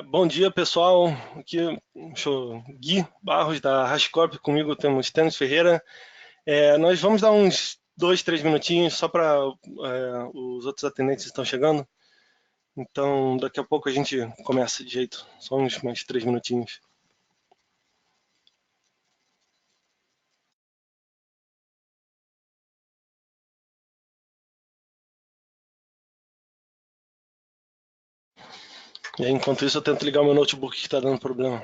Bom dia, pessoal. Aqui sou Gui Barros, da HashiCorp. Comigo temos Tênis Ferreira. Nós vamos dar uns 2, 3 minutinhos só para os outros atendentes estão chegando. Então, daqui a pouco a gente começa de jeito. Só uns mais 3 minutinhos. E aí, enquanto isso, eu tento ligar o meu notebook que está dando problema.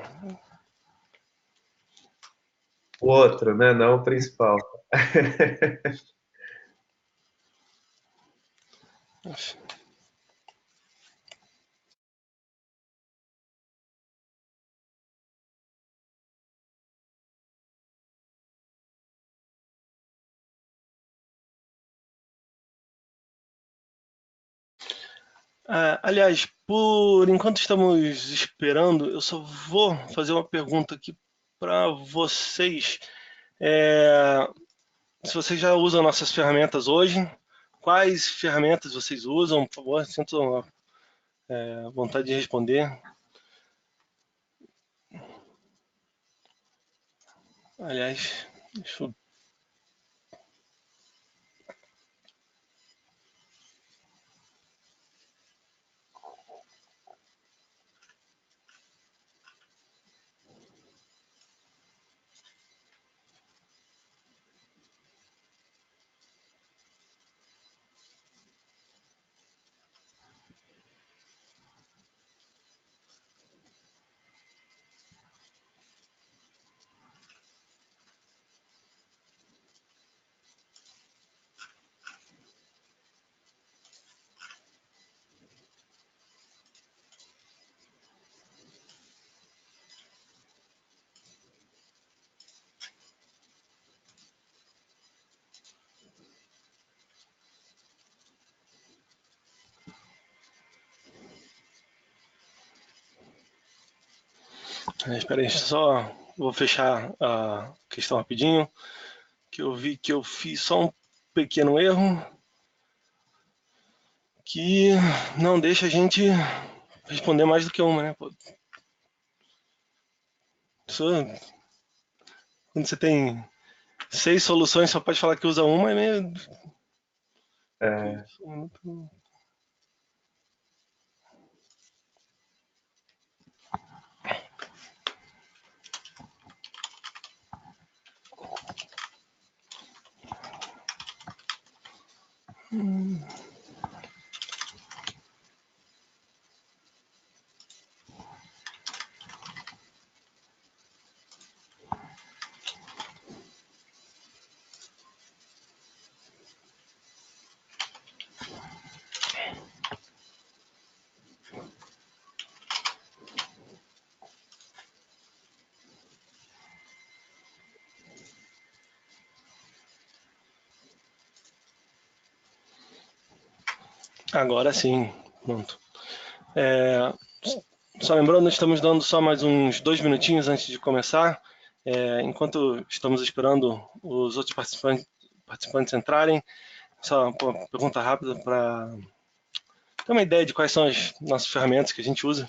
O outro, né? Não o principal. Aliás, por enquanto estamos esperando, eu só vou fazer uma pergunta aqui para vocês. É, Se vocês já usam nossas ferramentas hoje, quais ferramentas vocês usam? Por favor, sintam a vontade de responder. Aliás, deixa eu... Espera aí, só vou fechar a questão rapidinho, que eu vi que eu fiz só um pequeno erro que não deixa a gente responder mais do que uma, né? Pô, quando você tem 6 soluções, só pode falar que usa uma, é meio... É, Agora sim, pronto. É, Só lembrando, estamos dando só mais uns 2 minutinhos antes de começar. Enquanto estamos esperando os outros participantes entrarem, só uma pergunta rápida para ter uma ideia de quais são as nossas ferramentas que a gente usa.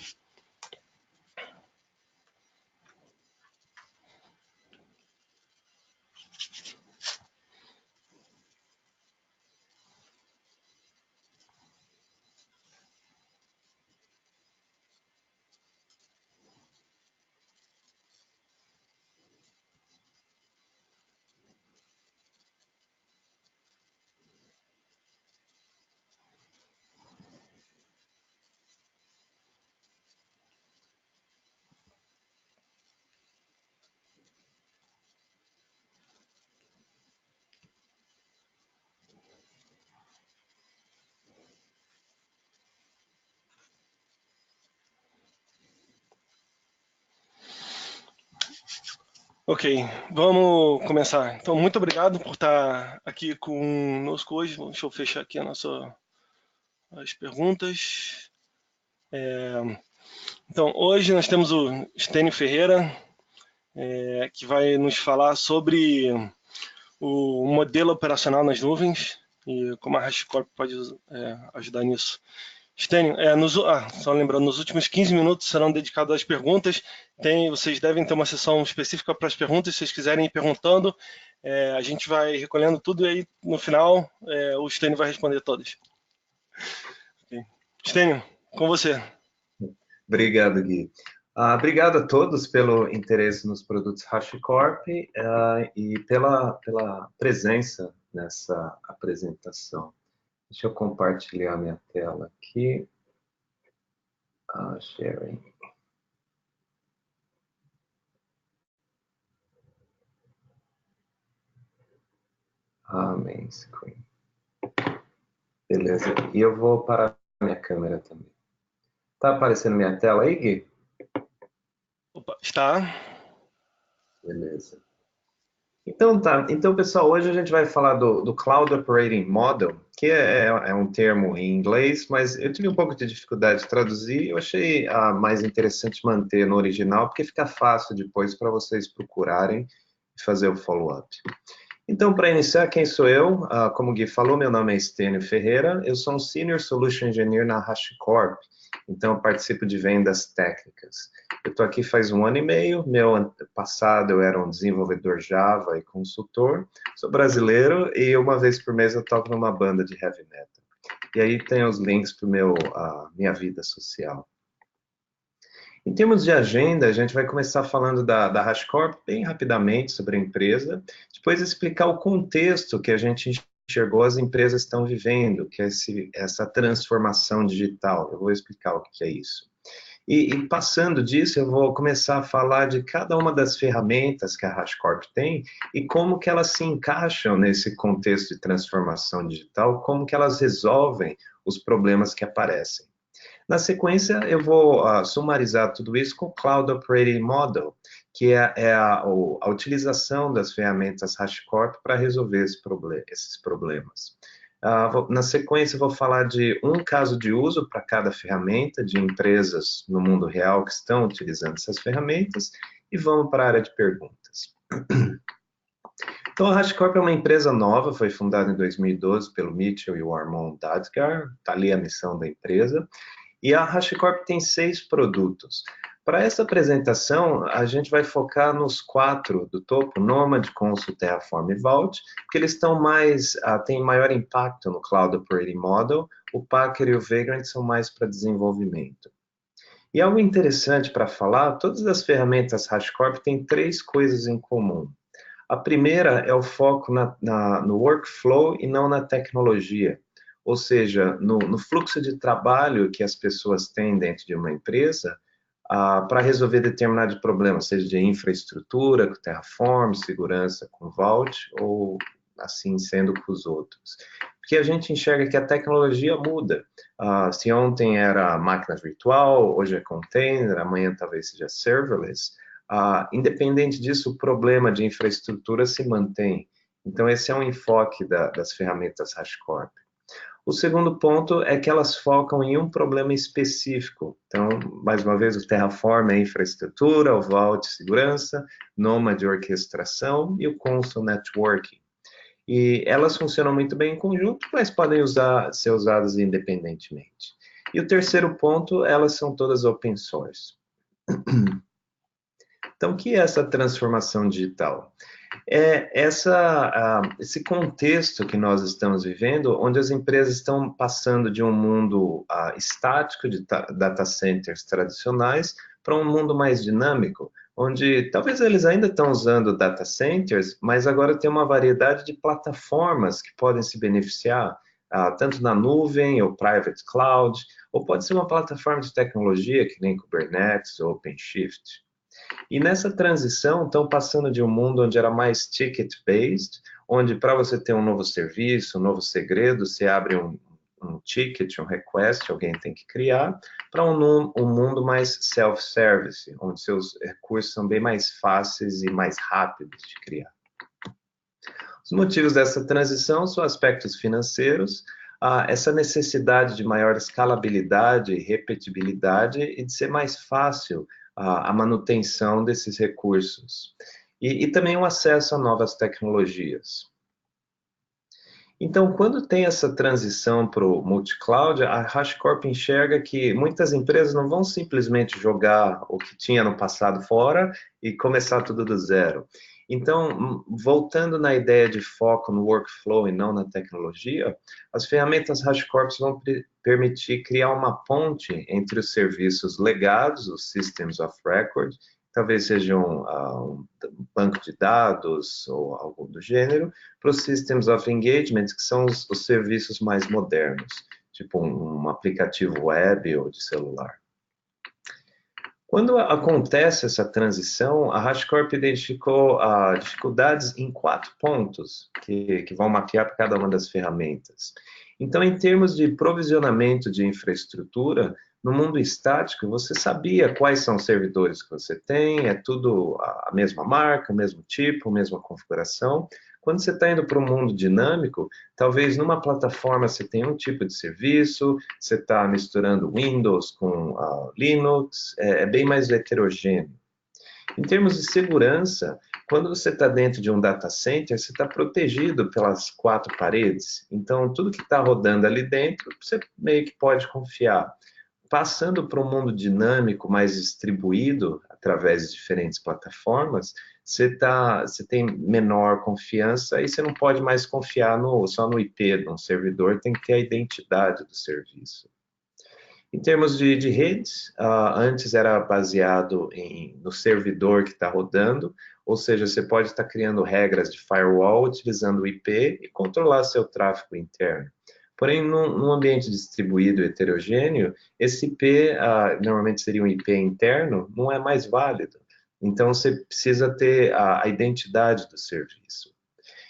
Ok, vamos começar. Então, muito obrigado por estar aqui conosco hoje. Deixa eu fechar aqui as perguntas. Então, hoje nós temos o Stênio Ferreira, que vai nos falar sobre o modelo operacional nas nuvens e como a HashiCorp pode ajudar nisso. Stênio, só lembrando, nos últimos 15 minutos serão dedicados às perguntas. Vocês devem ter uma sessão específica para as perguntas, se vocês quiserem ir perguntando. A gente vai recolhendo tudo e aí, no final, o Stênio vai responder todas. Stênio, com você. Obrigado, Gui. Obrigado a todos pelo interesse nos produtos HashiCorp e pela presença nessa apresentação. Deixa eu compartilhar minha tela aqui. Sharing. Main screen. Beleza. E eu vou parar minha câmera também. Tá aparecendo minha tela aí, Gui? Opa, está. Beleza. Então, tá. Então, pessoal, hoje a gente vai falar do Cloud Operating Model, que é um termo em inglês, mas eu tive um pouco de dificuldade de traduzir. Eu achei mais interessante manter no original, porque fica fácil depois para vocês procurarem e fazer o follow-up. Então, para iniciar, quem sou eu? Como o Gui falou, meu nome é Stênio Ferreira, eu sou um Senior Solution Engineer na HashiCorp, então eu participo de vendas técnicas. Eu estou aqui faz 1 ano e meio, meu ano passado eu era um desenvolvedor Java e consultor, sou brasileiro e uma vez por mês eu toco numa banda de heavy metal. E aí tem os links para minha vida social. Em termos de agenda, a gente vai começar falando da HashiCorp bem rapidamente sobre a empresa, depois explicar o contexto que a gente enxergou as empresas estão vivendo, que é essa transformação digital. Eu vou explicar o que é isso. E passando disso, eu vou começar a falar de cada uma das ferramentas que a HashiCorp tem e como que elas se encaixam nesse contexto de transformação digital, como que elas resolvem os problemas que aparecem. Na sequência, eu vou sumarizar tudo isso com o Cloud Operating Model, que é a utilização das ferramentas HashiCorp para resolver esses problemas. Na sequência, vou falar de um caso de uso para cada ferramenta, de empresas no mundo real que estão utilizando essas ferramentas, e vamos para a área de perguntas. Então, a HashiCorp é uma empresa nova, foi fundada em 2012 pelo Mitchell e o Armon Dadgar, está ali a missão da empresa. E a HashiCorp tem 6 produtos. Para essa apresentação, a gente vai focar nos 4 do topo, Nomad, Consul, Terraform e Vault, porque eles têm maior impacto no Cloud Operating Model. O Packer e o Vagrant são mais para desenvolvimento. E algo interessante para falar, todas as ferramentas HashiCorp têm 3 coisas em comum. A primeira é o foco no workflow e não na tecnologia. Ou seja, no fluxo de trabalho que as pessoas têm dentro de uma empresa para resolver determinado problema, seja de infraestrutura, com Terraform, segurança com Vault, ou assim sendo com os outros. Porque a gente enxerga que a tecnologia muda. Se ontem era máquina virtual, hoje é container, amanhã talvez seja serverless, independente disso, o problema de infraestrutura se mantém. Então, esse é um enfoque das ferramentas HashiCorp. O segundo ponto é que elas focam em um problema específico. Então, mais uma vez, o Terraform é infraestrutura, o Vault segurança, Nomad orquestração e o Consul networking. E elas funcionam muito bem em conjunto, mas podem ser usadas independentemente. E o terceiro ponto, elas são todas open source. Então, o que é essa transformação digital? Esse contexto que nós estamos vivendo, onde as empresas estão passando de um mundo estático de data centers tradicionais para um mundo mais dinâmico, onde talvez eles ainda estão usando data centers, mas agora tem uma variedade de plataformas que podem se beneficiar, tanto na nuvem ou private cloud, ou pode ser uma plataforma de tecnologia que nem Kubernetes ou OpenShift. E nessa transição, estão passando de um mundo onde era mais ticket-based, onde para você ter um novo serviço, um novo segredo, você abre um ticket, um request, alguém tem que criar, para um mundo mais self-service, onde seus recursos são bem mais fáceis e mais rápidos de criar. Os motivos dessa transição são aspectos financeiros, essa necessidade de maior escalabilidade e repetibilidade e de ser mais fácil a manutenção desses recursos. E também o acesso a novas tecnologias. Então, quando tem essa transição para o multi-cloud, a HashiCorp enxerga que muitas empresas não vão simplesmente jogar o que tinha no passado fora e começar tudo do zero. Então, voltando na ideia de foco no workflow e não na tecnologia, as ferramentas HashiCorp vão permitir criar uma ponte entre os serviços legados, os Systems of Record, talvez sejam um banco de dados ou algo do gênero, para os Systems of Engagement, que são os serviços mais modernos, tipo um aplicativo web ou de celular. Quando acontece essa transição, a HashiCorp identificou dificuldades em 4 pontos que vão mapear para cada uma das ferramentas. Então, em termos de provisionamento de infraestrutura, no mundo estático, você sabia quais são os servidores que você tem, é tudo a mesma marca, o mesmo tipo, a mesma configuração. Quando você está indo para um mundo dinâmico, talvez numa plataforma você tenha um tipo de serviço, você está misturando Windows com Linux, é bem mais heterogêneo. Em termos de segurança, quando você está dentro de um data center, você está protegido pelas 4 paredes. Então, tudo que está rodando ali dentro, você meio que pode confiar. Passando para um mundo dinâmico, mais distribuído, através de diferentes plataformas, você tem menor confiança e você não pode mais confiar só no IP de um servidor, tem que ter a identidade do serviço. Em termos de redes, antes era baseado no servidor que está rodando, ou seja, você pode estar criando regras de firewall utilizando o IP e controlar seu tráfego interno. Porém, num ambiente distribuído heterogêneo, esse IP, normalmente seria um IP interno, não é mais válido. Então, você precisa ter a identidade do serviço.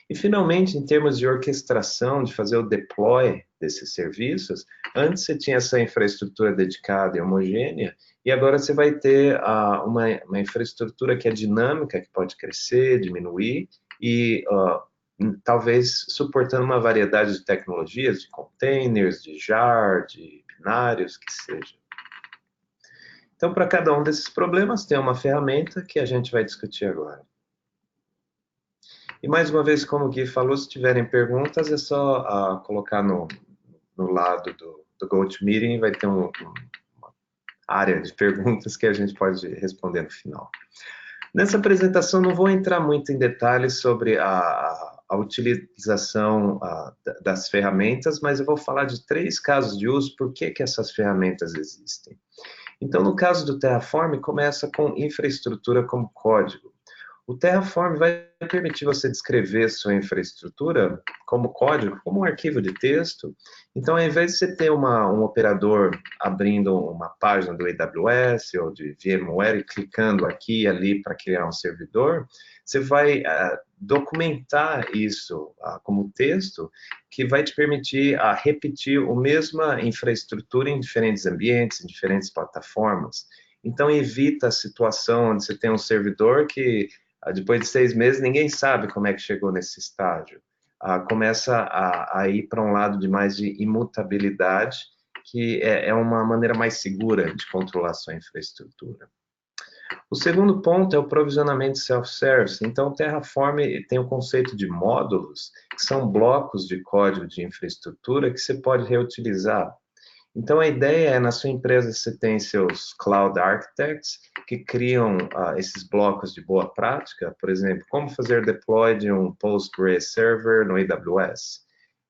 E, finalmente, em termos de orquestração, de fazer o deploy desses serviços, antes você tinha essa infraestrutura dedicada e homogênea, e agora você vai ter uma infraestrutura que é dinâmica, que pode crescer, diminuir, e talvez suportando uma variedade de tecnologias, de containers, de jar, de binários, que seja. Então, para cada um desses problemas, tem uma ferramenta que a gente vai discutir agora. E mais uma vez, como o Gui falou, se tiverem perguntas, é só colocar no lado do GoToMeeting, vai ter uma área de perguntas que a gente pode responder no final. Nessa apresentação, não vou entrar muito em detalhes sobre a utilização das ferramentas, mas eu vou falar de 3 casos de uso, por que essas ferramentas existem. Então, no caso do Terraform, começa com infraestrutura como código. O Terraform vai permitir você descrever sua infraestrutura como código, como um arquivo de texto. Então, ao invés de você ter um operador abrindo uma página do AWS ou de VMware e clicando aqui e ali para criar um servidor, você vai documentar isso como texto, que vai te permitir repetir a mesma infraestrutura em diferentes ambientes, em diferentes plataformas. Então, evita a situação onde você tem um servidor que depois de 6 meses, ninguém sabe como é que chegou nesse estágio. Começa a ir para um lado de mais de imutabilidade, que é uma maneira mais segura de controlar sua infraestrutura. O segundo ponto é o provisionamento self-service. Então, o Terraform tem o conceito de módulos, que são blocos de código de infraestrutura que você pode reutilizar. Então, a ideia é, na sua empresa, você tem seus Cloud Architects, que criam esses blocos de boa prática, por exemplo, como fazer deploy de um Postgres server no AWS.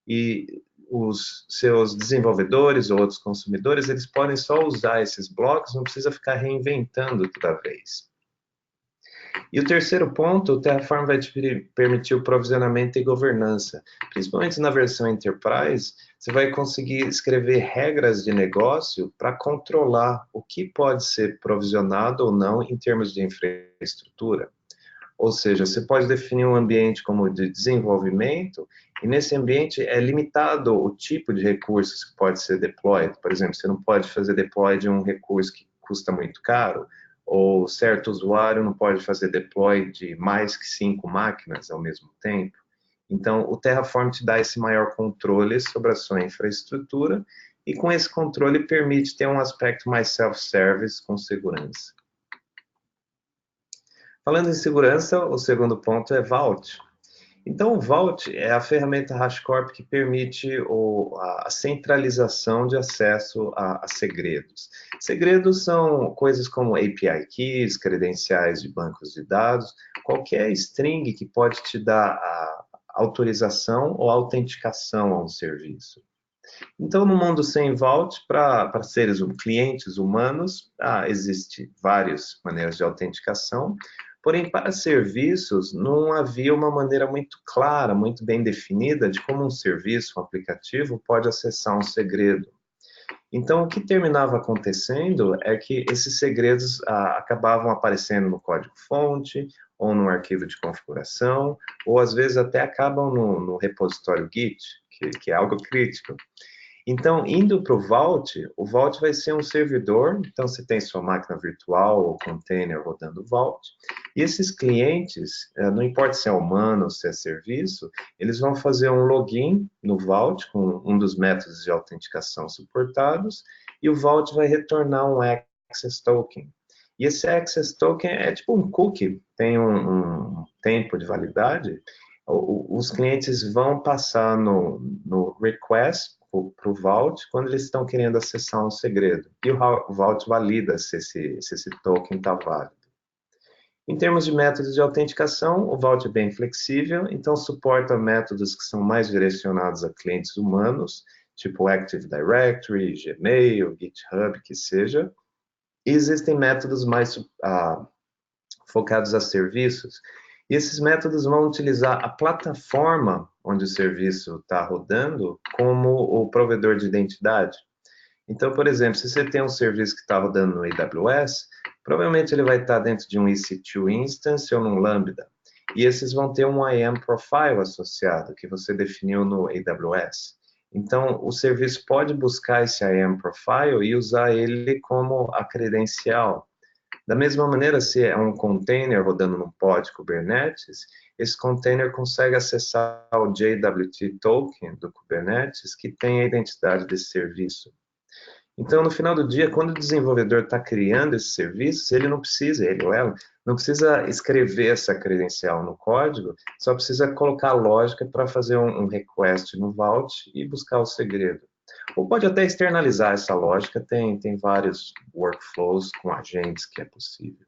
E os seus desenvolvedores ou outros consumidores, eles podem só usar esses blocos, não precisa ficar reinventando toda vez. E o terceiro ponto, o Terraform vai te permitir o provisionamento e governança. Principalmente na versão Enterprise, você vai conseguir escrever regras de negócio para controlar o que pode ser provisionado ou não em termos de infraestrutura. Ou seja, você pode definir um ambiente como de desenvolvimento, e nesse ambiente é limitado o tipo de recursos que pode ser deployed. Por exemplo, você não pode fazer deploy de um recurso que custa muito caro, ou certo usuário não pode fazer deploy de mais que 5 máquinas ao mesmo tempo. Então, o Terraform te dá esse maior controle sobre a sua infraestrutura, e com esse controle permite ter um aspecto mais self-service com segurança. Falando em segurança, o segundo ponto é Vault. Então, o Vault é a ferramenta HashiCorp que permite a centralização de acesso a segredos. Segredos são coisas como API keys, credenciais de bancos de dados, qualquer string que pode te dar a autorização ou autenticação a um serviço. Então, no mundo sem Vault, para clientes humanos, existe várias maneiras de autenticação, porém, para serviços, não havia uma maneira muito clara, muito bem definida de como um serviço, um aplicativo, pode acessar um segredo. Então, o que terminava acontecendo é que esses segredos acabavam aparecendo no código-fonte, ou no arquivo de configuração, ou às vezes até acabam no repositório Git, que é algo crítico. Então, indo para o Vault vai ser um servidor, então você tem sua máquina virtual ou container rodando o Vault, e esses clientes, não importa se é humano ou se é serviço, eles vão fazer um login no Vault com um dos métodos de autenticação suportados, e o Vault vai retornar um Access Token. E esse Access Token é tipo um cookie, tem um tempo de validade. Os clientes vão passar no request para o Vault quando eles estão querendo acessar um segredo. E o Vault valida se esse token está válido. Em termos de métodos de autenticação, o Vault é bem flexível, então suporta métodos que são mais direcionados a clientes humanos, tipo Active Directory, Gmail, GitHub, que seja. E existem métodos mais focados a serviços, e esses métodos vão utilizar a plataforma onde o serviço está rodando como o provedor de identidade. Então, por exemplo, se você tem um serviço que está rodando no AWS, provavelmente ele vai estar dentro de um EC2 instance ou num Lambda. E esses vão ter um IAM profile associado, que você definiu no AWS. Então, o serviço pode buscar esse IAM profile e usar ele como a credencial. Da mesma maneira, se é um container rodando num pod Kubernetes, esse container consegue acessar o JWT token do Kubernetes, que tem a identidade desse serviço. Então, no final do dia, quando o desenvolvedor está criando esses serviços, ele ou ela, não precisa escrever essa credencial no código, só precisa colocar a lógica para fazer um request no Vault e buscar o segredo. Ou pode até externalizar essa lógica, tem vários workflows com agentes que é possível.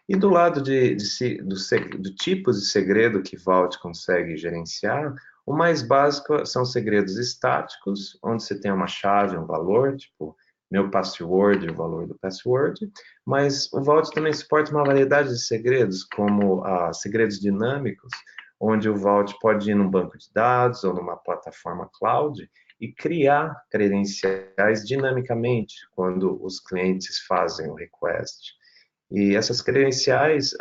E do lado do tipos de segredo que Vault consegue gerenciar, o mais básico são segredos estáticos, onde você tem uma chave, um valor, tipo meu password, o valor do password, mas o Vault também suporta uma variedade de segredos, como segredos dinâmicos, onde o Vault pode ir num banco de dados ou numa plataforma cloud e criar credenciais dinamicamente quando os clientes fazem o request. E essas credenciais,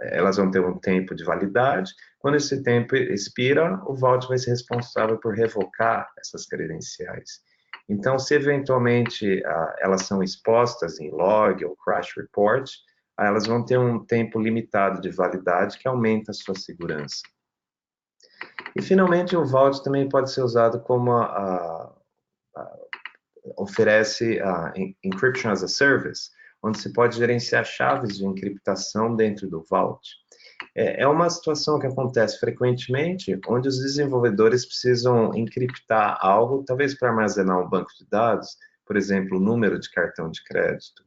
elas vão ter um tempo de validade. Quando esse tempo expira, o Vault vai ser responsável por revocar essas credenciais. Então, se eventualmente elas são expostas em log ou crash report, elas vão ter um tempo limitado de validade que aumenta a sua segurança. E, finalmente, o Vault também pode ser usado como oferece Encryption as a Service, onde se pode gerenciar chaves de encriptação dentro do Vault. É uma situação que acontece frequentemente, onde os desenvolvedores precisam encriptar algo, talvez para armazenar um banco de dados, por exemplo, o número de cartão de crédito.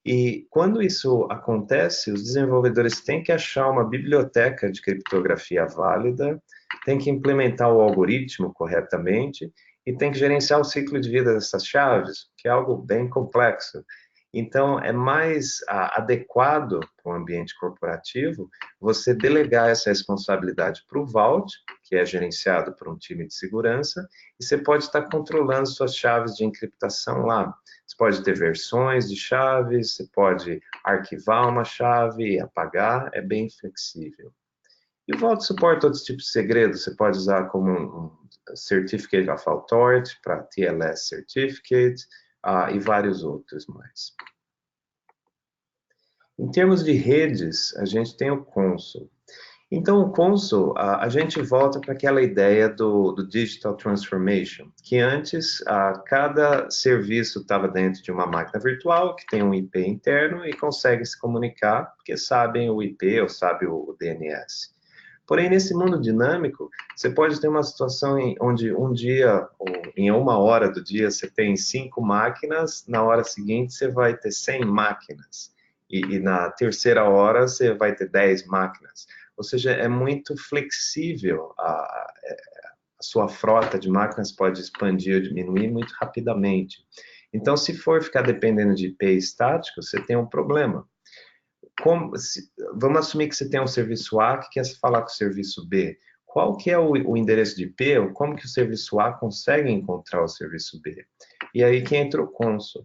E quando isso acontece, os desenvolvedores têm que achar uma biblioteca de criptografia válida, têm que implementar o algoritmo corretamente e tem que gerenciar o ciclo de vida dessas chaves, que é algo bem complexo. Então, é mais adequado para o ambiente corporativo você delegar essa responsabilidade para o Vault, que é gerenciado por um time de segurança, e você pode estar controlando suas chaves de encriptação lá. Você pode ter versões de chaves, você pode arquivar uma chave e apagar, é bem flexível. E o Vault suporta outros tipos de segredos, você pode usar como um Certificate of Authority para TLS Certificate, e vários outros mais. Em termos de redes, a gente tem o Consul. Então, o Consul, a gente volta para aquela ideia do Digital Transformation, que antes cada serviço estava dentro de uma máquina virtual, que tem um IP interno e consegue se comunicar, porque sabem o IP ou sabe o DNS. Porém, nesse mundo dinâmico, você pode ter uma situação onde um dia, ou em uma hora do dia, você tem 5 máquinas, na hora seguinte você vai ter 100 máquinas, e na terceira hora você vai ter 10 máquinas. Ou seja, é muito flexível, a sua frota de máquinas pode expandir ou diminuir muito rapidamente. Então, se for ficar dependendo de IP estático, você tem um problema. Vamos assumir que você tem um serviço A que quer falar com o serviço B. Qual que é o endereço de IP, ou como que o serviço A consegue encontrar o serviço B? E aí que entra o Consul.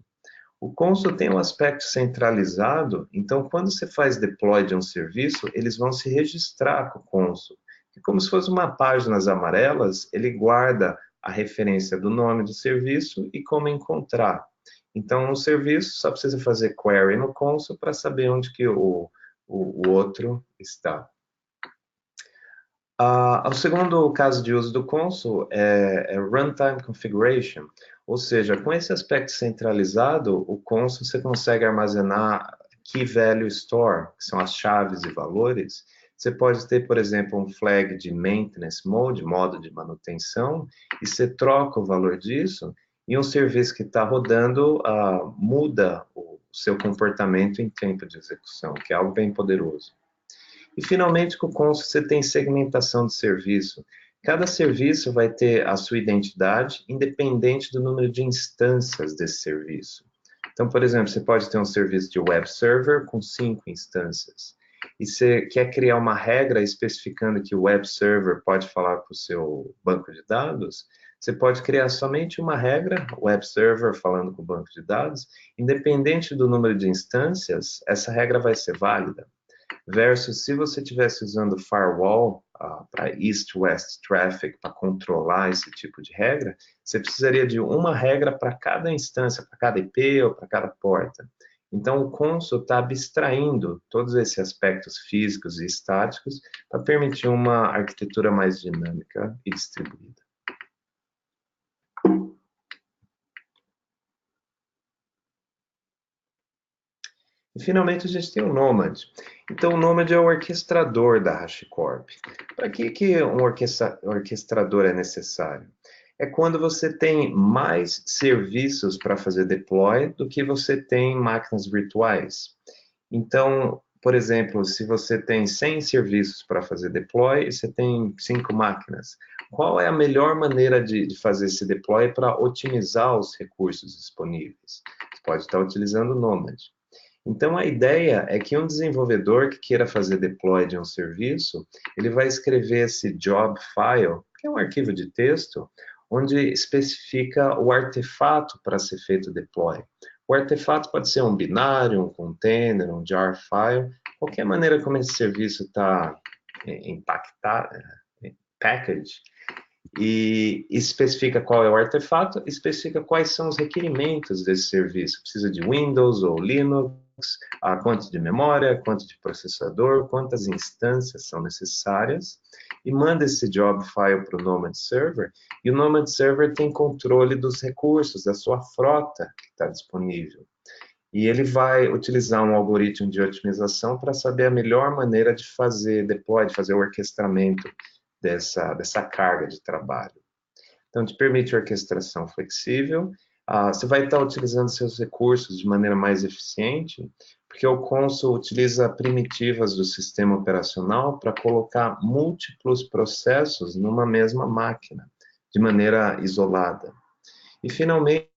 O Consul tem um aspecto centralizado, então quando você faz deploy de um serviço, eles vão se registrar com o Consul. E como se fosse uma páginas amarelas, ele guarda a referência do nome do serviço e como encontrar. Então, o serviço só precisa fazer query no Consul para saber onde que o outro está. O segundo caso de uso do Consul é Runtime Configuration, ou seja, com esse aspecto centralizado, o Consul você consegue armazenar Key Value Store, que são as chaves e valores. Você pode ter, por exemplo, um flag de Maintenance Mode, modo de manutenção, e você troca o valor disso, e um serviço que está rodando muda o seu comportamento em tempo de execução, que é algo bem poderoso. E, finalmente, com o Consul, você tem segmentação de serviço. Cada serviço vai ter a sua identidade, independente do número de instâncias desse serviço. Então, por exemplo, você pode ter um serviço de web server com 5 instâncias. E você quer criar uma regra especificando que o web server pode falar com o seu banco de dados, você pode criar somente uma regra, web server falando com o banco de dados, independente do número de instâncias, essa regra vai ser válida. Versus se você estivesse usando firewall para east-west traffic, para controlar esse tipo de regra, você precisaria de uma regra para cada instância, para cada IP ou para cada porta. Então, o Consul está abstraindo todos esses aspectos físicos e estáticos para permitir uma arquitetura mais dinâmica e distribuída. E, finalmente, a gente tem o Nomad. Então, o Nomad é o orquestrador da HashiCorp. Para que um orquestrador é necessário? É quando você tem mais serviços para fazer deploy do que você tem máquinas virtuais. Então, por exemplo, se você tem 100 serviços para fazer deploy e você tem 5 máquinas, qual é a melhor maneira de fazer esse deploy para otimizar os recursos disponíveis? Você pode estar utilizando o Nomad. Então, a ideia é que um desenvolvedor que queira fazer deploy de um serviço, ele vai escrever esse job file, que é um arquivo de texto, onde especifica o artefato para ser feito deploy. O artefato pode ser um binário, um container, um jar file, qualquer maneira como esse serviço está impactado, package, e especifica qual é o artefato, especifica quais são os requerimentos desse serviço. Precisa de Windows ou Linux, quanto de memória, quanto de processador, quantas instâncias são necessárias, e manda esse job file para o Nomad Server, e o Nomad Server tem controle dos recursos, da sua frota que está disponível. E ele vai utilizar um algoritmo de otimização para saber a melhor maneira de fazer deploy, de fazer o orquestramento dessa carga de trabalho. Então, te permite orquestração flexível, você vai estar utilizando seus recursos de maneira mais eficiente, porque o Consul utiliza primitivas do sistema operacional para colocar múltiplos processos numa mesma máquina, de maneira isolada. E, finalmente,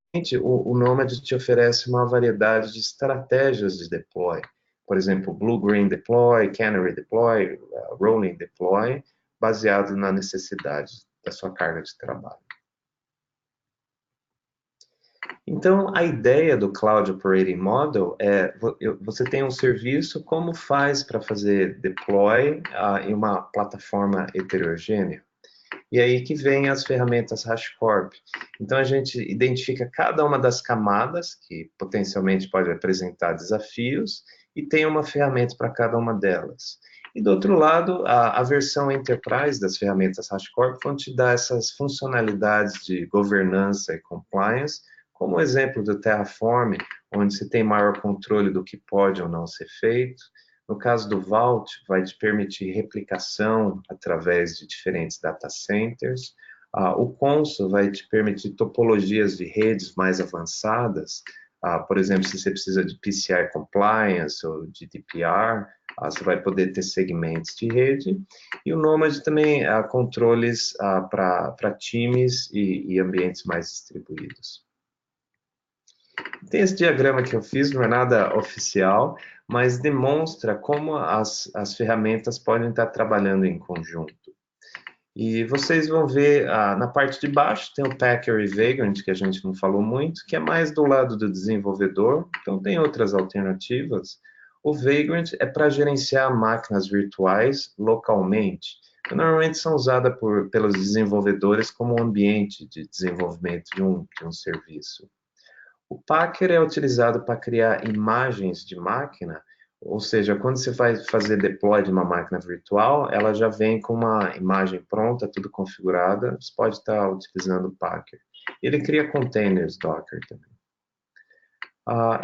o Nomad te oferece uma variedade de estratégias de deploy. Por exemplo, Blue-Green Deploy, Canary Deploy, Rolling Deploy, baseado na necessidade da sua carga de trabalho. Então, a ideia do Cloud Operating Model é, você tem um serviço, como faz para fazer deploy em uma plataforma heterogênea? E aí que vem as ferramentas HashiCorp. Então, a gente identifica cada uma das camadas, que potencialmente pode apresentar desafios, e tem uma ferramenta para cada uma delas. E do outro lado, a versão Enterprise das ferramentas HashiCorp vão te dar essas funcionalidades de governança e compliance, como o exemplo do Terraform, onde se tem maior controle do que pode ou não ser feito. No caso do Vault, vai te permitir replicação através de diferentes data centers. O Consul vai te permitir topologias de redes mais avançadas. Por exemplo, se você precisa de PCI Compliance ou GDPR, você vai poder ter segmentos de rede. E o Nomad também controles para times e ambientes mais distribuídos. Tem esse diagrama que eu fiz, não é nada oficial, mas demonstra como as ferramentas podem estar trabalhando em conjunto. E vocês vão ver, na parte de baixo tem o Packer e Vagrant, que a gente não falou muito, que é mais do lado do desenvolvedor, então tem outras alternativas. O Vagrant é para gerenciar máquinas virtuais localmente, que normalmente são usadas pelos desenvolvedores como ambiente de desenvolvimento de um serviço. O Packer é utilizado para criar imagens de máquina, ou seja, quando você vai fazer deploy de uma máquina virtual, ela já vem com uma imagem pronta, tudo configurada, você pode estar utilizando o Packer. Ele cria containers Docker também.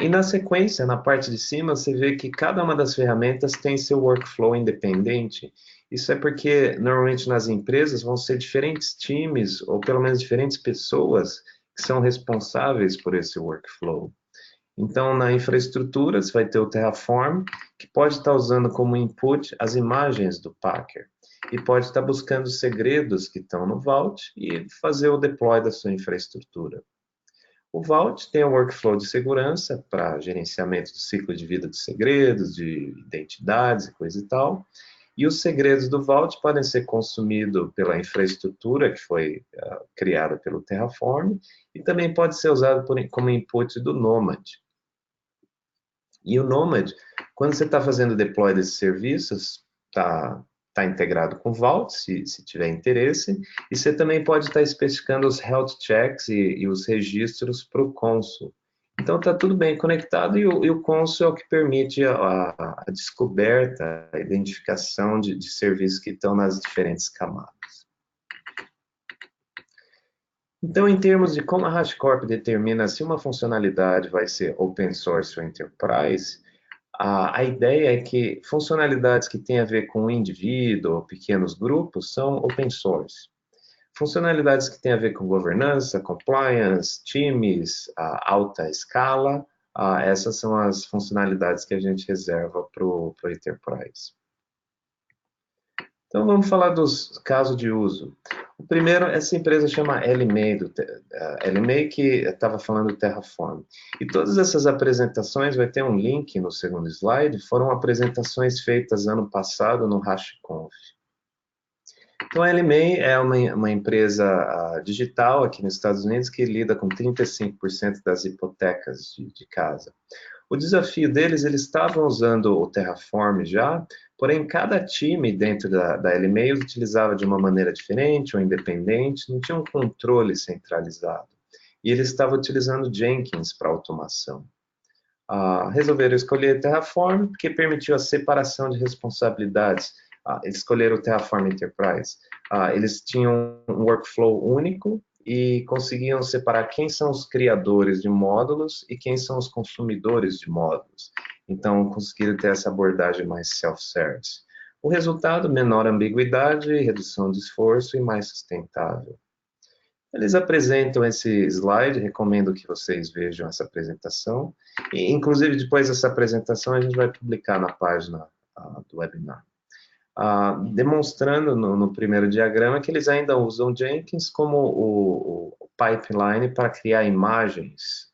E na sequência, na parte de cima, você vê que cada uma das ferramentas tem seu workflow independente. Isso é porque, normalmente, nas empresas vão ser diferentes times, ou pelo menos diferentes pessoas, que são responsáveis por esse workflow. Então, na infraestrutura, você vai ter o Terraform, que pode estar usando como input as imagens do Packer. E pode estar buscando segredos que estão no Vault e fazer o deploy da sua infraestrutura. O Vault tem um workflow de segurança para gerenciamento do ciclo de vida dos segredos, de identidades e coisa e tal. E os segredos do Vault podem ser consumidos pela infraestrutura que foi criada pelo Terraform e também pode ser usado como input do Nomad. E o Nomad, quando você está fazendo deploy desses serviços, está integrado com o Vault, se tiver interesse, e você também pode estar especificando os health checks e os registros para o Consul. Então, está tudo bem conectado e o Consul é o que permite a descoberta, a identificação de serviços que estão nas diferentes camadas. Então, em termos de como a HashiCorp determina se uma funcionalidade vai ser open source ou enterprise, a ideia é que funcionalidades que têm a ver com o indivíduo ou pequenos grupos são open source. Funcionalidades que têm a ver com governança, compliance, times, alta escala, essas são as funcionalidades que a gente reserva para o enterprise. Então, vamos falar dos casos de uso. O primeiro, essa empresa chama LMA, LMA que estava falando do Terraform. E todas essas apresentações, vai ter um link no segundo slide, foram apresentações feitas ano passado no HashiConf. Então, a LMA é uma empresa digital aqui nos Estados Unidos que lida com 35% das hipotecas de casa. O desafio deles, eles estavam usando o Terraform já, porém cada time dentro da LMA utilizava de uma maneira diferente ou independente, não tinha um controle centralizado. E eles estavam utilizando Jenkins para automação. Resolveram escolher Terraform porque permitiu a separação de responsabilidades. Eles escolheram o Terraform Enterprise. Eles tinham um workflow único e conseguiam separar quem são os criadores de módulos e quem são os consumidores de módulos. Então, conseguiram ter essa abordagem mais self-service. O resultado, menor ambiguidade, redução de esforço e mais sustentável. Eles apresentam esse slide, recomendo que vocês vejam essa apresentação. E, inclusive, depois dessa apresentação, a gente vai publicar na página do webinar. Demonstrando no primeiro diagrama que eles ainda usam Jenkins como o pipeline para criar imagens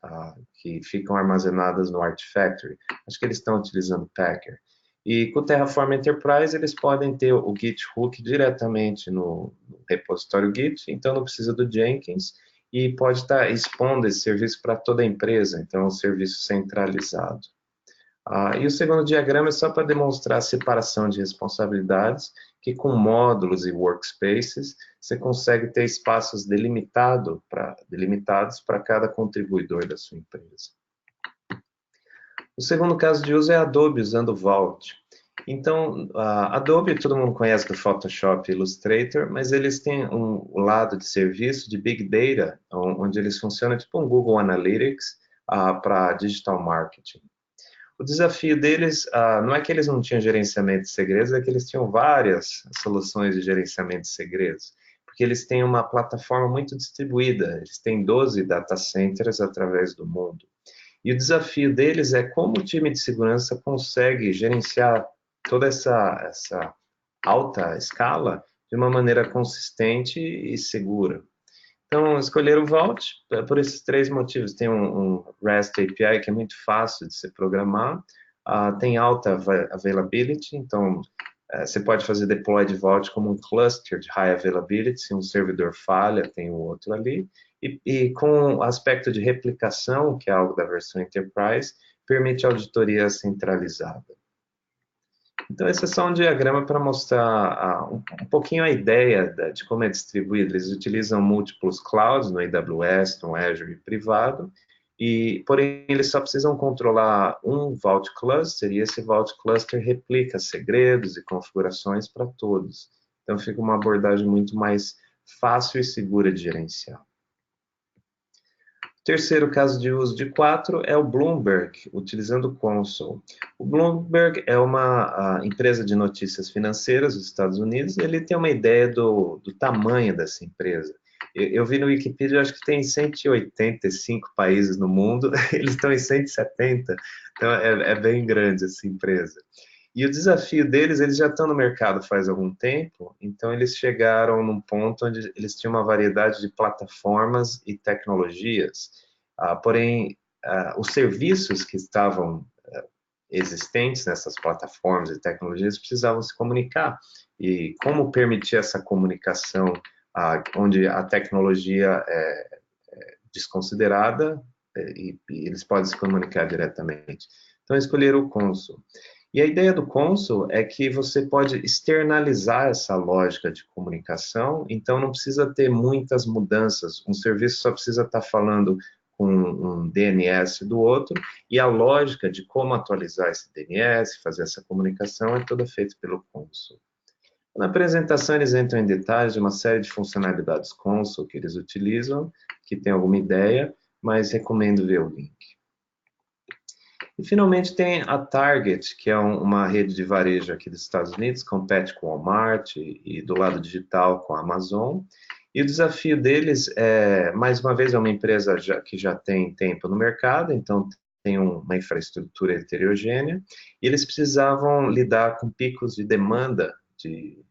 que ficam armazenadas no Artifactory. Acho que eles estão utilizando Packer. E com o Terraform Enterprise eles podem ter o Git hook diretamente no repositório Git, então não precisa do Jenkins e pode estar expondo esse serviço para toda a empresa, então é um serviço centralizado. E o segundo diagrama é só para demonstrar a separação de responsabilidades, que com módulos e workspaces, você consegue ter espaços delimitados para cada contribuidor da sua empresa. O segundo caso de uso é a Adobe usando o Vault. Então, a Adobe, todo mundo conhece do Photoshop e Illustrator, mas eles têm um lado de serviço de Big Data, onde eles funcionam tipo um Google Analytics para digital marketing. O desafio deles não é que eles não tinham gerenciamento de segredos, é que eles tinham várias soluções de gerenciamento de segredos, porque eles têm uma plataforma muito distribuída, eles têm 12 data centers através do mundo. E o desafio deles é como o time de segurança consegue gerenciar toda essa alta escala de uma maneira consistente e segura. Então, escolher o Vault por esses três motivos. Tem um REST API que é muito fácil de se programar, tem alta availability, então você pode fazer deploy de Vault como um cluster de high availability, se um servidor falha, tem o outro ali, e com o aspecto de replicação, que é algo da versão Enterprise, permite auditoria centralizada. Então, esse é só um diagrama para mostrar um pouquinho a ideia de como é distribuído. Eles utilizam múltiplos clouds no AWS, no Azure privado, porém, eles só precisam controlar um Vault Cluster, e esse Vault Cluster replica segredos e configurações para todos. Então, fica uma abordagem muito mais fácil e segura de gerenciar. Terceiro caso de uso de 4 é o Bloomberg, utilizando o Console. O Bloomberg é uma empresa de notícias financeiras dos Estados Unidos, e ele tem uma ideia do tamanho dessa empresa. Eu vi no Wikipedia, acho que tem 185 países no mundo, eles estão em 170, então é bem grande essa empresa. E o desafio deles, eles já estão no mercado faz algum tempo, então eles chegaram num ponto onde eles tinham uma variedade de plataformas e tecnologias, porém, os serviços que estavam existentes nessas plataformas e tecnologias precisavam se comunicar. E como permitir essa comunicação onde a tecnologia é desconsiderada e eles podem se comunicar diretamente? Então, escolheram o Consul. E a ideia do Consul é que você pode externalizar essa lógica de comunicação, então não precisa ter muitas mudanças. Um serviço só precisa estar falando com um DNS do outro, e a lógica de como atualizar esse DNS, fazer essa comunicação, é toda feita pelo Consul. Na apresentação, eles entram em detalhes de uma série de funcionalidades Consul que eles utilizam, que tem alguma ideia, mas recomendo ver o link. E finalmente tem a Target, que é uma rede de varejo aqui dos Estados Unidos, compete com o Walmart e do lado digital com a Amazon. E o desafio deles mais uma vez, é uma empresa que já tem tempo no mercado, então tem uma infraestrutura heterogênea, e eles precisavam lidar com picos de demanda de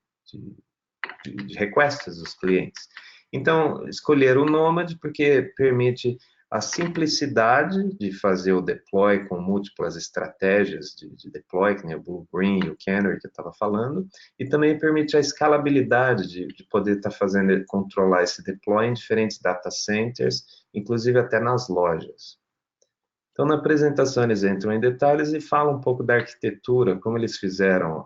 requests dos clientes. Então, escolheram o Nomad porque permite a simplicidade de fazer o deploy com múltiplas estratégias de deploy, que nem o Blue Green e o Canary que eu estava falando, e também permite a escalabilidade de poder estar fazendo, controlar esse deploy em diferentes data centers, inclusive até nas lojas. Então, na apresentação, eles entram em detalhes e falam um pouco da arquitetura, como eles fizeram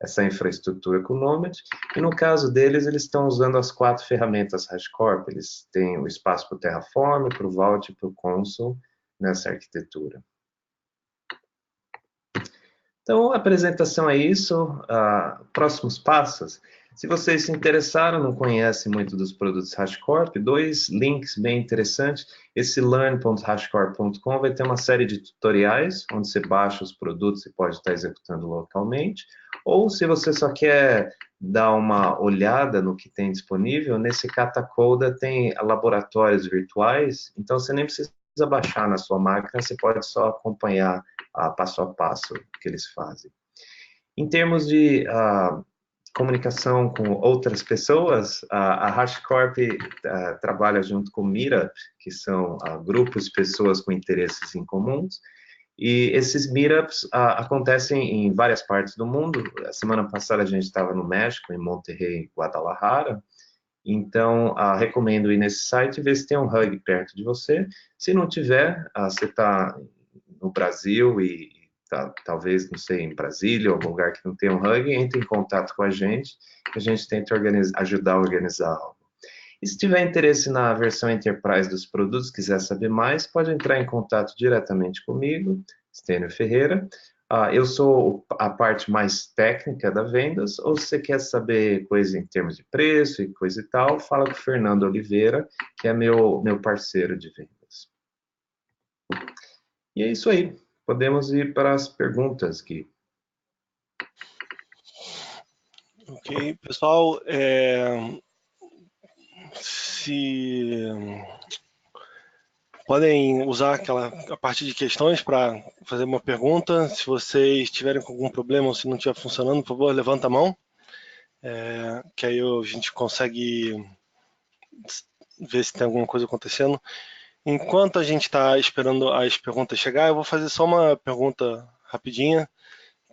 essa infraestrutura com o Nomad, e no caso deles, eles estão usando as 4 ferramentas HashiCorp, eles têm o espaço para o Terraform, para o Vault e para o Consul nessa arquitetura. Então, a apresentação é isso. Próximos passos. Se vocês se interessaram, não conhecem muito dos produtos HashiCorp, 2 links bem interessantes. Esse learn.hashicorp.com vai ter uma série de tutoriais, onde você baixa os produtos e pode estar executando localmente. Ou se você só quer dar uma olhada no que tem disponível, nesse Katacoda tem laboratórios virtuais, então você nem precisa baixar na sua máquina, você pode só acompanhar passo a passo que eles fazem. Em termos de comunicação com outras pessoas, a HashiCorp trabalha junto com o Meetup, que são grupos de pessoas com interesses em comuns, e esses meetups acontecem em várias partes do mundo. A semana passada a gente estava no México, em Monterrey, Guadalajara. Então, recomendo ir nesse site e ver se tem um hug perto de você. Se não tiver, você está no Brasil e talvez, não sei, em Brasília, ou algum lugar que não tenha um hug, entre em contato com a gente tenta ajudar a organizar algo. E se tiver interesse na versão Enterprise dos produtos, quiser saber mais, pode entrar em contato diretamente comigo, Stênio Ferreira. Eu sou a parte mais técnica da vendas, ou se você quer saber coisa em termos de preço e coisa e tal, fala com o Fernando Oliveira, que é meu parceiro de vendas. E é isso aí. Podemos ir para as perguntas, Gui. Ok, pessoal, se podem usar a parte de questões para fazer uma pergunta. Se vocês tiverem com algum problema ou se não estiver funcionando, por favor, levanta a mão, que aí a gente consegue ver se tem alguma coisa acontecendo. Enquanto a gente está esperando as perguntas chegar, eu vou fazer só uma pergunta rapidinha,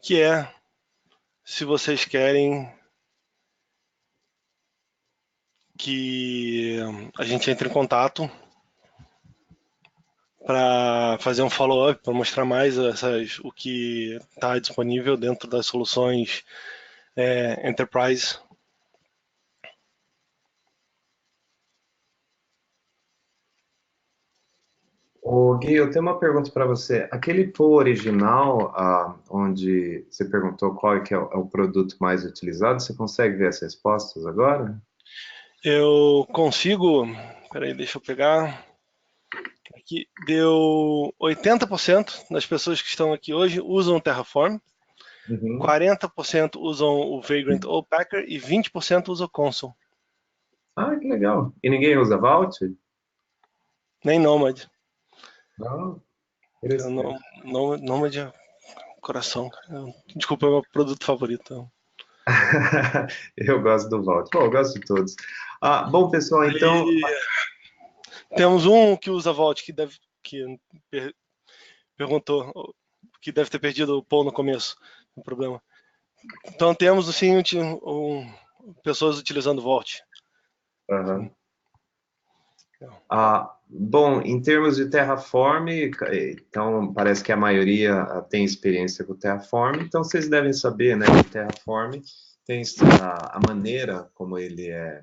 que é se vocês querem que a gente entre em contato para fazer um follow-up, para mostrar mais o que está disponível dentro das soluções Enterprise. Ô, Gui, eu tenho uma pergunta para você. Aquele pool original, onde você perguntou qual é que é o produto mais utilizado, você consegue ver as respostas agora? Eu consigo, peraí, deixa eu pegar. Aqui deu 80% das pessoas que estão aqui hoje usam o Terraform, Uhum. 40% usam o Vagrant ou Packer e 20% usam o Consul, Ah, que legal. E ninguém usa Vault? nem Nomad. Não, Cara, interessante. Nomad é coração. Desculpa, é o meu produto favorito. Eu gosto do Vault. Bom, eu gosto de todos. Bom, pessoal, então. Aí temos um que usa Vault que perguntou que deve ter perdido o Paul no começo, não problema. Então temos sim pessoas utilizando Vault. Aham. Bom, em termos de Terraform, então parece que a maioria tem experiência com Terraform, então vocês devem saber, né, que o Terraform tem a maneira como ele é,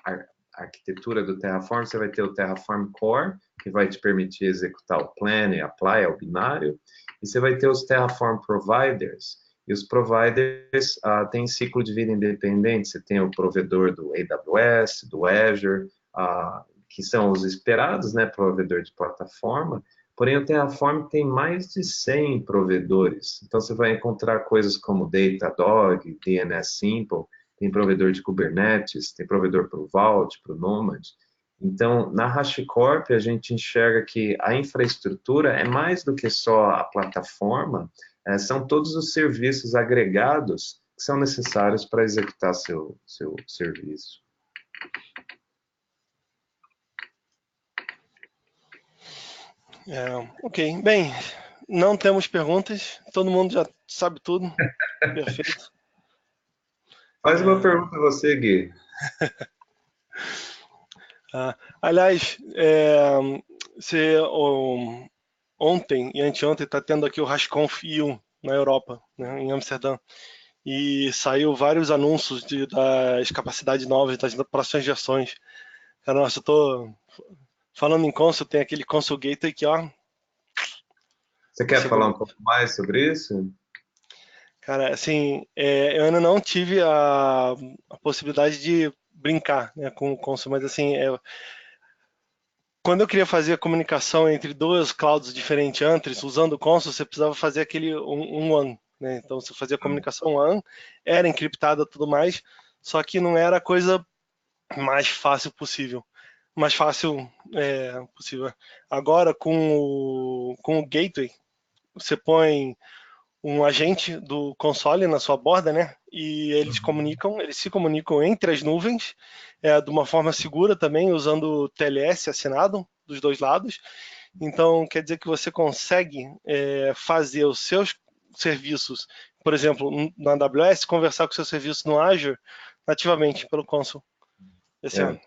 a arquitetura do Terraform, você vai ter o Terraform Core, que vai te permitir executar o plan e apply, é o binário, e você vai ter os Terraform Providers, e os providers têm ciclo de vida independente, você tem o provedor do AWS, do Azure, que são os esperados, né, provedor de plataforma, porém o Terraform tem mais de 100 provedores. Então você vai encontrar coisas como Datadog, DNS Simple, tem provedor de Kubernetes, tem provedor para o Vault, para o Nomad. Então, na HashiCorp, a gente enxerga que a infraestrutura é mais do que só a plataforma, são todos os serviços agregados que são necessários para executar seu serviço. Ok, bem, não temos perguntas, todo mundo já sabe tudo, perfeito. Faz uma pergunta a você, Gui. Aliás, ontem e anteontem está tendo aqui o HashConf EU na Europa, né, em Amsterdã, e saiu vários anúncios das capacidades novas das próximas versões. Cara, nossa, eu tô falando em Consul, tem aquele Consul Gateway que, ó, Você vai quer ser falar um bonito. pouco mais sobre isso? Cara, assim, eu ainda não tive a possibilidade de brincar, né, com o Consul, mas assim, quando eu queria fazer a comunicação entre duas clouds diferentes antes, usando o Consul, você precisava fazer aquele one, né? Então você fazia a comunicação one, era encriptada e tudo mais, só que não era a coisa mais fácil possível. Mais fácil possível. Agora, com o Gateway, você põe um agente do console na sua borda, né? E eles se comunicam entre as nuvens, de uma forma segura também, usando o TLS assinado dos dois lados. Então, quer dizer que você consegue fazer os seus serviços, por exemplo, na AWS, conversar com o seu serviço no Azure nativamente pelo console. Esse É. é.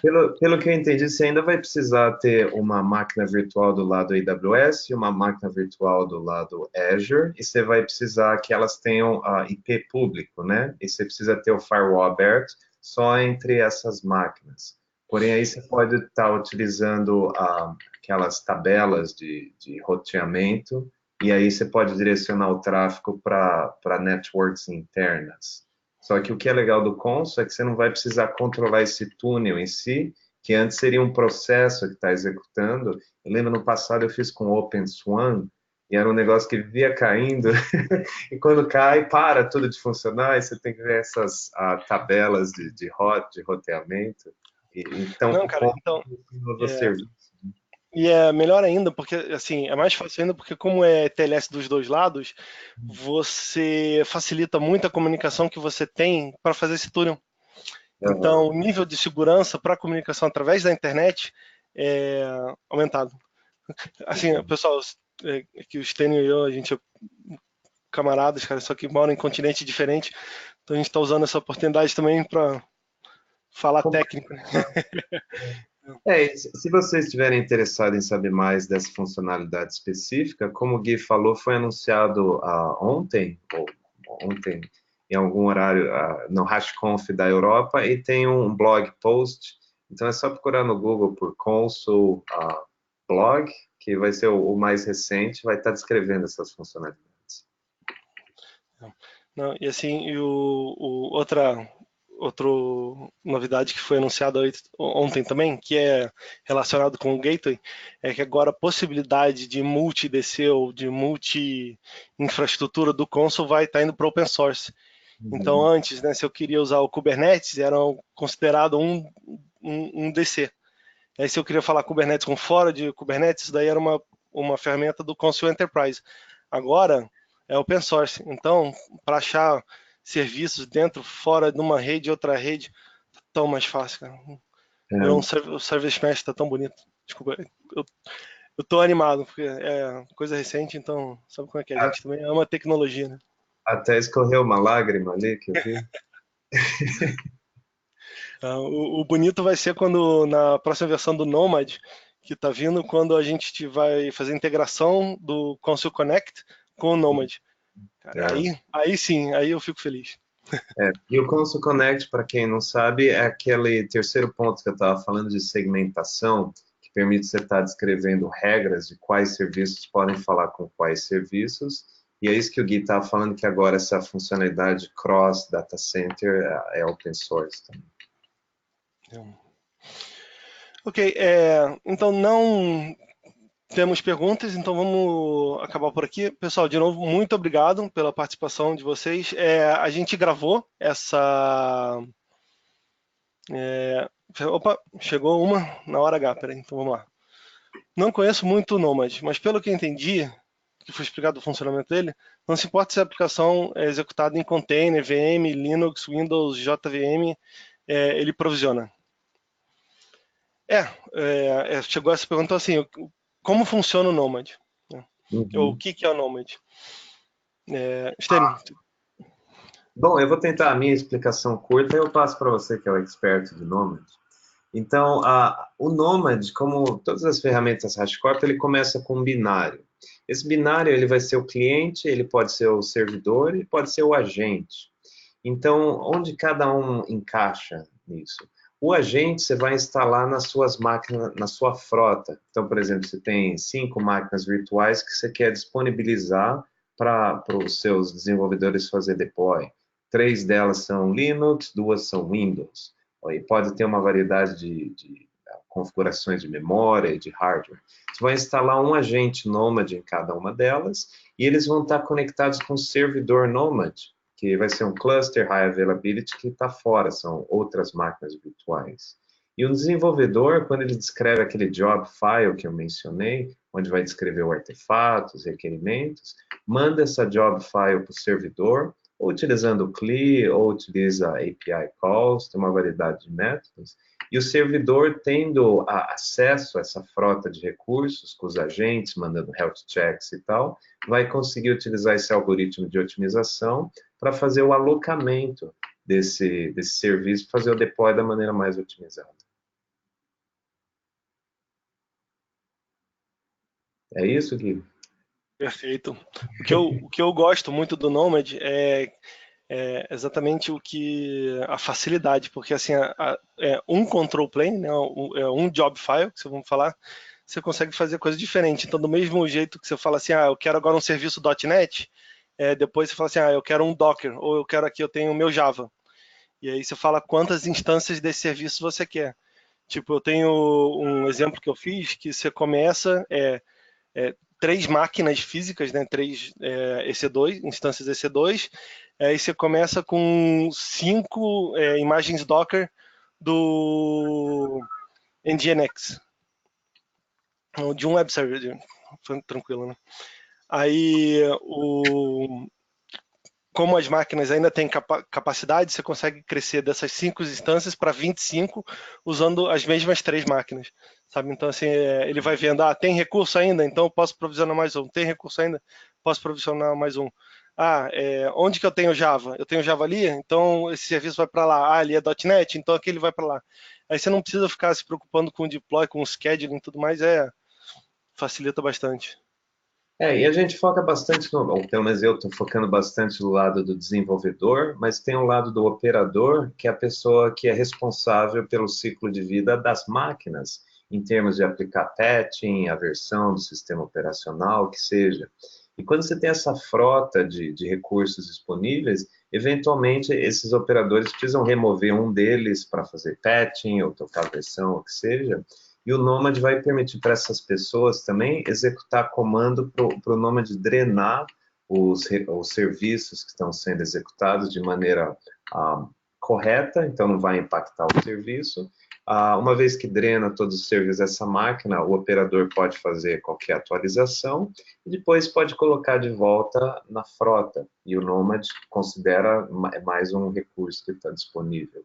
Pelo que eu entendi, você ainda vai precisar ter uma máquina virtual do lado AWS e uma máquina virtual do lado Azure, e você vai precisar que elas tenham IP público, né? E você precisa ter o firewall aberto só entre essas máquinas. Porém, aí você pode estar utilizando aquelas tabelas de roteamento e aí você pode direcionar o tráfego para networks internas. Só que o que é legal do Consul é que você não vai precisar controlar esse túnel em si, que antes seria um processo que está executando. Eu lembro no passado eu fiz com o OpenSwan, e era um negócio que vivia caindo, e quando cai, para tudo de funcionar, e você tem que ver essas tabelas de roteamento. Então, Não, o cara, Consul então, nova é, serviço. e é melhor ainda, porque assim, é mais fácil ainda, porque como é TLS dos dois lados, você facilita muito a comunicação que você tem para fazer esse túnel. Aham. Então, o nível de segurança para a comunicação através da internet é aumentado. Assim, pessoal, que o Stênio e eu, a gente é camaradas, cara, só que moram em continente diferente, então a gente está usando essa oportunidade também para falar técnico, né? E se vocês estiverem interessados em saber mais dessa funcionalidade específica, como o Gui falou, foi anunciado ontem, ou ontem, em algum horário, no HashConf da Europa, e tem um blog post. Então é só procurar no Google por Consul blog, que vai ser o mais recente, vai estar descrevendo essas funcionalidades. Não, e assim, outra novidade que foi anunciada ontem também, que é relacionado com o Gateway, é que agora a possibilidade de multi-DC ou de multi-infraestrutura do console vai estar indo para open source. Então, Uhum. antes, né, se eu queria usar o Kubernetes, era considerado um DC. Aí, se eu queria falar Kubernetes com fora de Kubernetes, daí era uma ferramenta do Consul Enterprise. Agora, é open source. Então, para achar serviços dentro, fora de uma rede e outra rede, tá tão mais fácil, cara. Virou É, o Service Mesh, tá tão bonito. Desculpa, eu tô animado, porque é coisa recente, então sabe como é que é? A gente também ama tecnologia, né? até escorreu uma lágrima ali que eu vi. O bonito vai ser quando, na próxima versão do Nomad, que tá vindo, quando a gente vai fazer a integração do Consul Connect com o Nomad. Cara, É. aí sim, aí eu fico feliz. E o Consul Connect, para quem não sabe, é aquele terceiro ponto que eu estava falando de segmentação, que permite você estar descrevendo regras de quais serviços podem falar com quais serviços. E é isso que o Gui estava falando, que agora essa funcionalidade cross data center é open source também. Ok, então não temos perguntas, então vamos acabar por aqui. Pessoal, de novo, muito obrigado pela participação de vocês. A gente gravou essa. Opa, chegou uma na hora H, peraí, então vamos lá. Não conheço muito o Nomad, mas pelo que entendi, que foi explicado o funcionamento dele, não se importa se a aplicação é executada em container, VM, Linux, Windows, JVM, ele provisiona. Chegou essa pergunta então, assim, como funciona o Nomad? Ou o Uhum. que é o Nomad? Stênio, Bom, eu vou tentar a minha explicação curta e eu passo para você, que é o expert de Nomad. Então, o Nomad, como todas as ferramentas HashiCorp, ele começa com um binário. Esse binário ele vai ser o cliente, ele pode ser o servidor e pode ser o agente. Então, onde cada um encaixa nisso? O agente você vai instalar nas suas máquinas, na sua frota. Então, por exemplo, você tem 5 máquinas virtuais que você quer disponibilizar para os seus desenvolvedores fazer deploy. 3 delas são Linux, 2 são Windows. E pode ter uma variedade de configurações de memória e de hardware. Você vai instalar um agente Nomad em cada uma delas e eles vão estar conectados com o servidor Nomad, que vai ser um cluster high availability que está fora, são outras máquinas virtuais. E o desenvolvedor, quando ele descreve aquele job file que eu mencionei, onde vai descrever o artefato, os requerimentos, manda essa job file para o servidor, ou utilizando o CLI, ou utiliza API calls, tem uma variedade de métodos, e o servidor tendo acesso a essa frota de recursos, com os agentes, mandando health checks e tal, vai conseguir utilizar esse algoritmo de otimização para fazer o alocamento desse serviço, fazer o deploy da maneira mais otimizada. É isso, Gui? perfeito. O que eu gosto muito do Nomad é exatamente a facilidade, porque assim, é um control plane, né, um job file, que vocês vão falar, você consegue fazer coisa diferente. Então, do mesmo jeito que você fala assim, eu quero agora um serviço .NET, depois você fala assim, eu quero um Docker, ou eu quero aqui, eu tenho o meu Java. E aí você fala quantas instâncias desse serviço você quer. Tipo, eu tenho um exemplo que eu fiz, que você começa, 3 máquinas físicas, né? 3 EC2, instâncias EC2, aí você começa com 5 imagens Docker do Nginx, de um web server, foi tranquilo, né? Aí, como as máquinas ainda têm capacidade, você consegue crescer dessas 5 instâncias para 25 usando as mesmas 3 máquinas, sabe? Então, assim, ele vai vendo, tem recurso ainda? Então eu posso provisionar mais um. Tem recurso ainda? Posso provisionar mais um. Onde que eu tenho Java? Eu tenho Java ali? Então esse serviço vai para lá. Ali é .NET? Então aquele vai para lá. Aí você não precisa ficar se preocupando com o deploy, com o scheduling e tudo mais, facilita bastante. E a gente foca bastante ou pelo menos eu estou focando bastante no lado do desenvolvedor, mas tem um lado do operador, que é a pessoa que é responsável pelo ciclo de vida das máquinas, em termos de aplicar patching, a versão do sistema operacional, o que seja. E quando você tem essa frota de recursos disponíveis, eventualmente esses operadores precisam remover um deles para fazer patching ou trocar a versão, o que seja. E o Nomad vai permitir para essas pessoas também executar comando para o Nomad drenar os serviços que estão sendo executados de maneira correta, então não vai impactar o serviço. Uma vez que drena todos os serviços dessa máquina, o operador pode fazer qualquer atualização e depois pode colocar de volta na frota. E o Nomad considera mais um recurso que está disponível.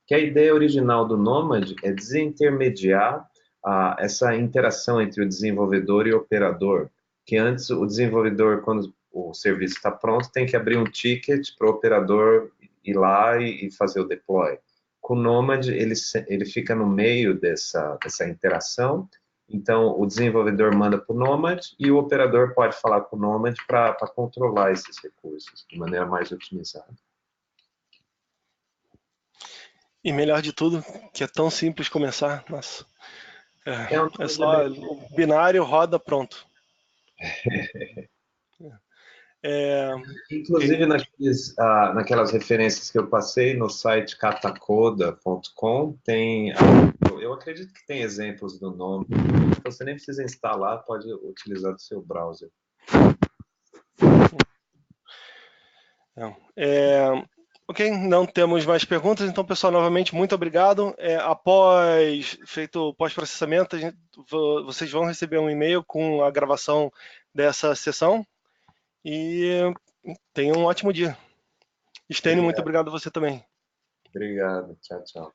Que a ideia original do Nomad é desintermediar essa interação entre o desenvolvedor e o operador, que antes o desenvolvedor, quando o serviço está pronto, tem que abrir um ticket para o operador ir lá e fazer o deploy. Com o Nomad, ele fica no meio dessa interação, então o desenvolvedor manda para o Nomad e o operador pode falar com o Nomad para controlar esses recursos de maneira mais otimizada. E melhor de tudo, que é tão simples começar, nossa. É só o binário, roda, pronto. Inclusive, naquelas referências que eu passei no site katacoda.com, eu acredito que tem exemplos do nome, então você nem precisa instalar, pode utilizar do seu browser. Ok, não temos mais perguntas, então, pessoal, novamente, muito obrigado. Após feito o pós-processamento, vocês vão receber um e-mail com a gravação dessa sessão e tenham um ótimo dia. Estênio, muito obrigado a você também. Obrigado, tchau, tchau.